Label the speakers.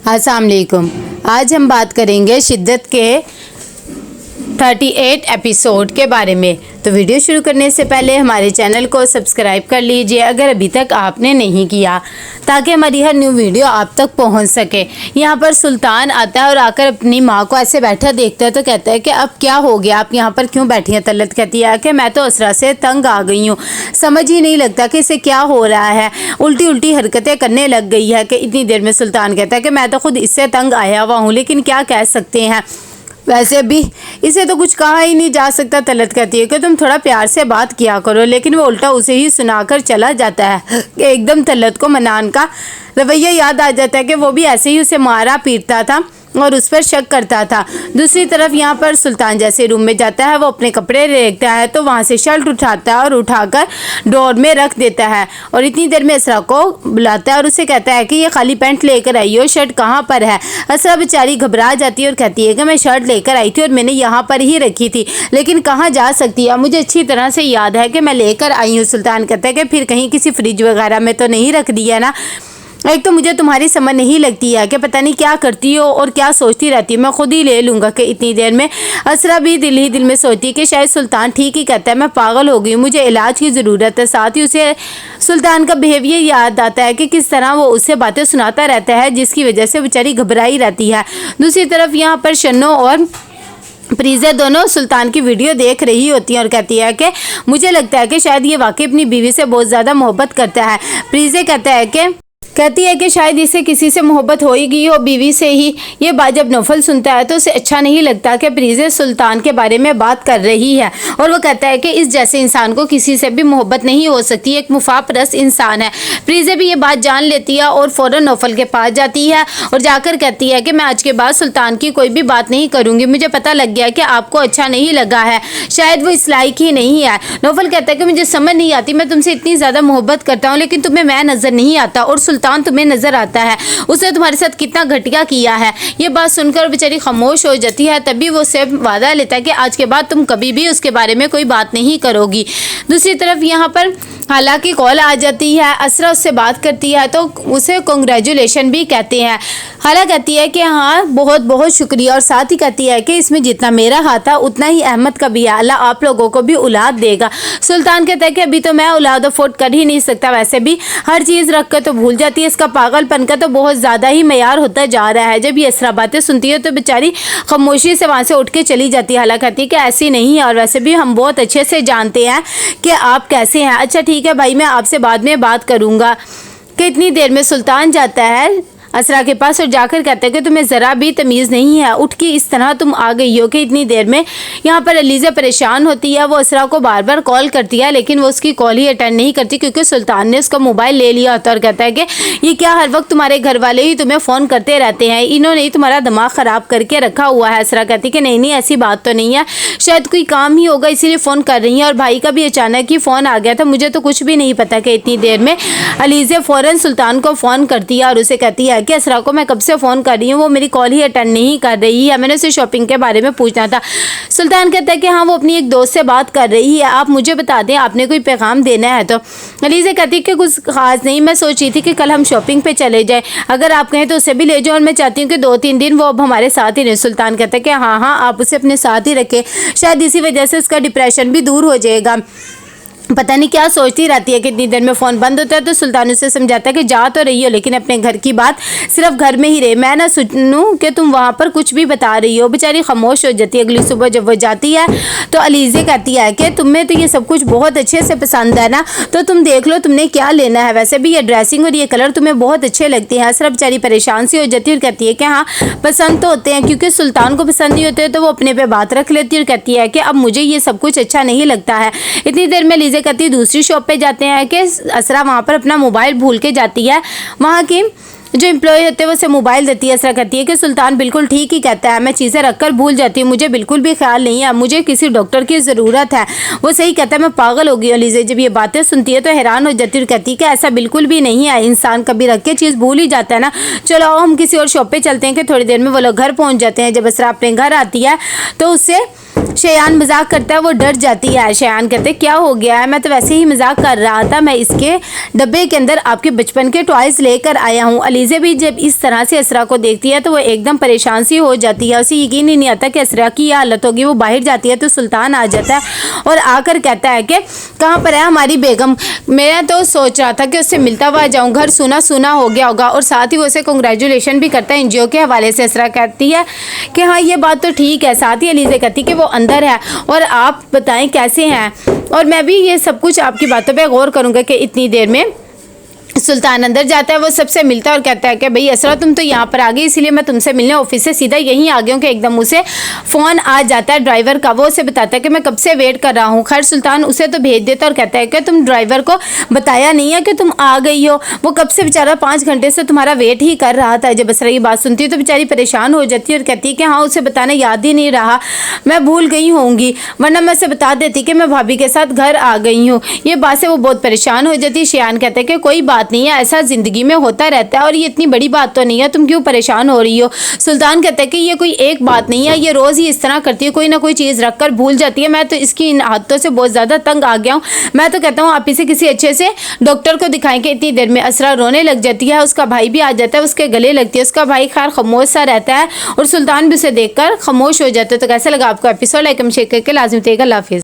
Speaker 1: अस्सलाम वालेकुम। आज हम बात करेंगे शिद्दत के 38 एपिसोड के बारे में। तो वीडियो शुरू करने से पहले हमारे चैनल को सब्सक्राइब कर लीजिए अगर अभी तक आपने नहीं किया, ताकि हमारी हर न्यू वीडियो आप तक पहुंच सके। यहाँ पर सुल्तान आता है और आकर अपनी माँ को ऐसे बैठा देखता है तो कहता है कि अब क्या हो गया, आप यहाँ पर क्यों बैठी हैं। तलत कहती है कि मैं तो असरा से तंग आ गई हूँ, समझ ही नहीं लगता कि इसे क्या हो रहा है, उल्टी उल्टी हरकतें करने लग गई है कि इतनी देर में। सुल्तान कहता है कि मैं तो खुद इससे तंग आया हुआ हूँ, लेकिन क्या कह सकते हैं, वैसे भी इसे तो कुछ कहा ही नहीं जा सकता। तलत कहती है कि तुम थोड़ा प्यार से बात किया करो, लेकिन वो उल्टा उसे ही सुनाकर चला जाता है कि एकदम तलत को मनान का रवैया याद आ जाता है कि वो भी ऐसे ही उसे मारा पीटता था और उस पर शक करता था। दूसरी तरफ यहाँ पर सुल्तान जैसे रूम में जाता है, वो अपने कपड़े देखता है तो वहाँ से शर्ट उठाता है और उठाकर डोर में रख देता है और इतनी देर में असरा को बुलाता है और उसे कहता है कि ये खाली पैंट लेकर आई हो, शर्ट कहाँ पर है। असरा बेचारी घबरा जाती है और कहती है कि मैं शर्ट लेकर आई थी और मैंने यहाँ पर ही रखी थी, लेकिन कहाँ जा सकती है, मुझे अच्छी तरह से याद है कि मैं लेकर आई हूँ। सुल्तान कहता है कि फिर कहीं किसी फ्रिज वगैरह में तो नहीं रख दिया ना। एक तो मुझे तुम्हारी समझ नहीं लगती है कि पता नहीं क्या करती हो और क्या सोचती रहती है, मैं खुद ही ले लूँगा कि इतनी देर में। असरा भी दिल ही दिल में सोचती है कि शायद सुल्तान ठीक ही कहता है, मैं पागल हो गई, मुझे इलाज की ज़रूरत है। साथ ही उसे सुल्तान का बिहेवियर याद आता है कि किस तरह वो उससे बातें सुनाता रहता है, जिसकी वजह से बेचारी घबराई रहती है। दूसरी तरफ यहाँ पर शन्नो और प्रीज़ा दोनों सुल्तान की वीडियो देख रही होती हैं और कहती है कि मुझे लगता है कि शायद ये वाकई अपनी बीवी से बहुत ज़्यादा मोहब्बत करता है। प्रीज़ा कहती है कि शायद इसे किसी से मोहब्बत हो ही गई हो, बीवी से ही। ये बात जब नौफल सुनता है तो उसे अच्छा नहीं लगता कि प्रीज़ा सुल्तान के बारे में बात कर रही है और वो कहता है कि इस जैसे इंसान को किसी से भी मोहब्बत नहीं हो सकती, एक मुफापरस्त इंसान है। प्रीज़ा भी ये बात जान लेती है और फ़ौरन नौफल के पास जाती है और जाकर कहती है कि मैं आज के बाद सुल्तान की कोई भी बात नहीं करूँगी, मुझे पता लग गया कि आपको अच्छा नहीं लगा है, शायद वो इस लायक ही नहीं है। नौफल कहता है कि मुझे समझ नहीं आती, मैं तुमसे इतनी ज़्यादा मोहब्बत करता हूँ लेकिन तुम्हें मैं नज़र नहीं आता और सुल्तान तुम्हें नजर आता है, उसने तुम्हारे साथ कितना घटिया किया है। ये बात सुनकर बेचारी खामोश हो जाती है। तभी वो उससे वादा लेता है कि आज के बाद तुम कभी भी उसके बारे में कोई बात नहीं करोगी। दूसरी तरफ यहाँ पर हालांकि कॉल आ जाती है, असरा उससे बात करती है तो उसे कॉन्ग्रेचुलेशन भी कहते हैं। हाला कहती है कि हाँ बहुत बहुत शुक्रिया और साथ ही कहती है कि इसमें जितना मेरा हाथ था उतना ही अहमद का भी है, अल्लाह आप लोगों को भी औलाद देगा। सुल्तान कहता है कि अभी तो मैं औलाद अफोर्ड कर ही नहीं सकता, वैसे भी हर चीज़ रख कर तो भूल जाती है, इसका पागलपन का तो बहुत ज़्यादा ही मयार होता जा रहा है। जब ये असरा बातें सुनती है तो बेचारी खामोशी से वहाँ से उठ के चली जाती है। हाला कहती है कि ऐसी नहीं है और वैसे भी हम बहुत अच्छे से जानते हैं कि आप कैसे हैं। अच्छा ठीक है भाई, मैं आपसे बाद में बात करूँगा। कि इतनी देर में सुल्तान जाता है असरा के पास और जाकर कहते हैं कि तुम्हें ज़रा भी तमीज़ नहीं है, उठ के इस तरह तुम आ गई हो। कि इतनी देर में यहाँ पर अलीज़ा परेशान होती है, वो असरा को बार बार कॉल करती है लेकिन वो उसकी कॉल ही अटेंड नहीं करती क्योंकि सुल्तान ने उसका मोबाइल ले लिया होता और कहता है कि ये क्या हर वक्त तुम्हारे घर वाले ही तुम्हें फ़ोन करते रहते हैं, इन्होंने ही तुम्हारा दिमाग ख़राब करके रखा हुआ है। असरा कहती है कि नहीं ऐसी बात तो नहीं है, शायद कोई काम ही होगा इसीलिए फ़ोन कर रही हैं और भाई का भी अचानक ही फ़ोन आ गया था, मुझे तो कुछ भी नहीं पता। कि इतनी देर में अलीज़ा फ़ौरन सुल्तान को फ़ोन करती है और उसे कहती है कि असरा को मैं कब से फ़ोन कर रही हूँ, वो मेरी कॉल ही अटेंड नहीं कर रही है, मैंने उसे शॉपिंग के बारे में पूछना था। सुल्तान कहता है कि हाँ वो अपनी एक दोस्त से बात कर रही है, आप मुझे बता दें आपने कोई पैगाम देना है तो। अलीज़ा कहती है कि कुछ ख़ास नहीं, मैं सोच रही थी कि कल हम शॉपिंग पे चले जाएं, अगर आप कहें तो उसे भी ले जाओ और मैं चाहती हूँ कि 2-3 दिन वो अब हमारे साथ ही रहे। सुल्तान कहता है कि हाँ आप उसे अपने साथ ही रखें, शायद इसी वजह से उसका डिप्रेशन भी दूर हो जाएगा। पता नहीं क्या सोचती रहती है। कितनी देर में फ़ोन बंद होता है तो सुल्तान उसे समझाता है कि जा तो रही हो लेकिन अपने घर की बात सिर्फ घर में ही रहे, मैं ना सुनूं कि तुम वहाँ पर कुछ भी बता रही हो। बेचारी खामोश हो जाती है। अगली सुबह जब वो जाती है तो अलीज़ा कहती है कि तुम्हें तो ये सब कुछ बहुत अच्छे से पसंद है ना, तो तुम देख लो तुमने क्या लेना है, वैसे भी ये ड्रेसिंग और ये कलर तुम्हें बहुत अच्छे लगते हैं। असरा बेचारी परेशान सी हो जाती है और कहती है कि हाँ पसंद तो होते हैं, क्योंकि सुल्तान को पसंद नहीं होते तो वो अपने पे बात रख लेती है और कहती है कि अब मुझे ये सब कुछ अच्छा नहीं लगता है। इतनी देर में अलीज़ा कहती है दूसरी शॉप पे जाते हैं कि असरा वहाँ पर अपना मोबाइल भूल के जाती है, वहाँ की जो एम्प्लॉय होते हैं वो उसे मोबाइल देती है। असरा कहती है कि सुल्तान बिल्कुल ठीक ही कहता है, मैं चीज़ें रखकर भूल जाती हूँ, मुझे बिल्कुल भी ख्याल नहीं है, मुझे किसी डॉक्टर की ज़रूरत है। वो सही कहता है, मैं पागल हो गई हूँ। अलीज़ा जब ये बातें सुनती है तो हैरान हो जाती है और कहती है कि ऐसा बिल्कुल भी नहीं है, इंसान कभी रख के चीज़ भूल ही जाता है ना, चलो आओ हम किसी और शॉप पर चलते हैं। कि थोड़ी देर में वो लोग घर पहुँच जाते हैं। जब असरा अपने घर आती है तो उससे शयान मजाक करता है, वो डर जाती है। शयान कहते क्या हो गया है, मैं तो वैसे ही मजाक कर रहा था, मैं इसके डब्बे के अंदर आपके बचपन के टॉयज लेकर आया हूँ। अलीज़ा भी जब इस तरह से असरा को देखती है तो वो एकदम परेशान सी हो जाती है। उसे यकीन ही नहीं आता कि असरा की यह हालत होगी। वो बाहर जाती है तो सुल्तान आ जाता है और आकर कहता है कि कहाँ पर है हमारी बेगम। मैं तो सोच रहा था कि उससे मिलता हुआ जाऊँ, घर सुना सुना हो गया होगा। और साथ ही वो उसे कंग्रेचुलेशन भी करता है एनजीओ के हवाले से। असरा कहती है कि हाँ ये बात तो ठीक है। साथ ही अलीज़ा कहती है कि वो अंदर है और आप बताएं कैसे हैं, और मैं भी ये सब कुछ आपकी बातों पे गौर करूँगा। कि इतनी देर में सुल्तान अंदर जाता है, वो सबसे मिलता है और कहता है कि भाई असरा तुम तो यहाँ पर आ गई, इसलिए मैं तुमसे मिलने ऑफिस से सीधा यहीं आ गया हूँ। कि एकदम उसे फ़ोन आ जाता है ड्राइवर का। वो उसे बताता है कि मैं कब से वेट कर रहा हूँ। खैर सुल्तान उसे तो भेज देता और कहता है कि तुम ड्राइवर को बताया नहीं है कि तुम आ गई हो, वो कब से बेचारा 5 घंटे से तुम्हारा वेट ही कर रहा था। जब असरा ये बात सुनती है तो बेचारी परेशान हो जाती है और कहती है कि हाँ उसे बताना याद ही नहीं रहा, मैं भूल गई होंगी, वरना मैं उसे बता देती कि मैं भाभी के साथ घर आ गई हूँ। ये बात से वो बहुत परेशान हो जाती है। शियान कहता है कि कोई बात नहीं है, ऐसा जिंदगी में होता रहता है और ये इतनी बड़ी बात तो नहीं है, तुम क्यों परेशान हो रही हो। सुल्तान कहता है कि ये कोई एक बात नहीं है, ये रोज़ ही इस तरह करती है, कोई ना कोई चीज़ रखकर भूल जाती है। मैं तो इसकी इन आदतों से बहुत ज़्यादा तंग आ गया हूँ। मैं तो कहता हूँ आप इसे किसी अच्छे से डॉक्टर को दिखाएंगे। इतनी देर में असरा रोने लग जाती है, उसका भाई भी आ जाता है, उसके गले लगती है। उसका भाई खैर खामोश सा रहता है और सुल्तान भी उसे देखकर खामोश हो जाता है। तो कैसा लगा आपको एपिसोड? लाइक शेयर करके लाजमी बताइएगा। अल्लाह हाफिज़।